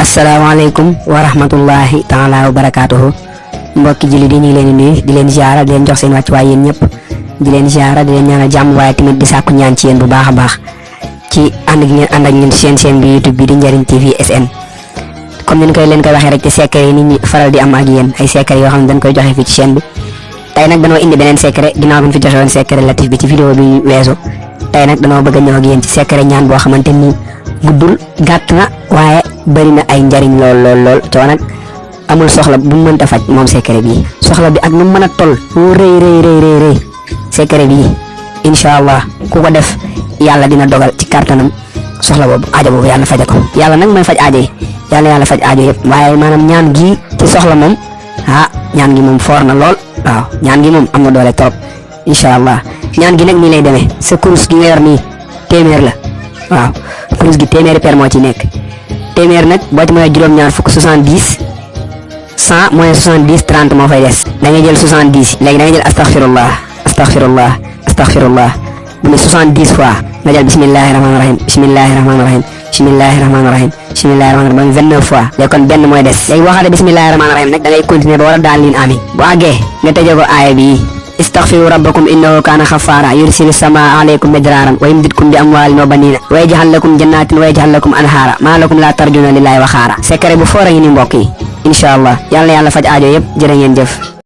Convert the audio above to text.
Assalamualaikum warahmatullahi taala wabarakatuh. Mbokki julli di ñi leen nuyu di leen ziara di leen jox seen wacc way yeen ñep di leen ziara di leen ñaanal jamm waye tamit di sakku ñaan ci yeen bu baaxa baax ci and ak ñun seen bi YouTube bi di Njariñ TV SN. comme ñu koy leen koy waxe rek ci secret yi nit ñi faral di am ak yeen ay secret yo xam dañ koy joxe fi ci chaîne bi. tay nak dañoo indi benen secret ginaaw buñ fi joxe won secret latif bi ci vidéo bi wéso tay nak dañoo bëgg ñëw ak yeen ci secret ñaan bo xamanteni guddul gatt na waye bari na ay njariñ lol to nak amul soxla bu mënta faj mom secret bi soxla bi ak nu mëna toll reey secret bi inshallah ku ko def yalla dina dogal ci kartanam soxla bobu aaja bobu yalla fajako yalla nak moy faj aaje yalla faj aaje yep waye manam ñaan gi ci soxla mom ñaan gi mom for na lol waaw ñaan gi mom amna doole trop inshallah ñaan gi nak ni lay démé sa kurus gi nga yor ni témèr la waaw kurus gi témèr per mo ci nek témèr nak bo ci moy juroom ñaar fuk 70 100 moins 70 30 mo fay dess da ngay jël 70 légui da ngay jël astaghfirullah bu 70 fois nga jël bismillahirrahmanirrahim bismillahirrahmanirrahim bismillahirrahmanirrahim bismillahirrahmanirrahim 29 fois légui kon benn moy dess légui waxale bismillahirrahmanirrahim nak da ngay continuer ba wara dal lin amin bu agé nga tejé ko aya bi استغفروا ربكم انه كان غفارا يرسل السماء عليكم مدرارا ويمددكم باموال وبنين ويجعل لكم جنات ويجعل لكم انهارا ما لكم لا ترجون لله وخارا سكر بو فورا ني مبوكي ان شاء الله يالا فاج aajo yeb jere ngeen jëf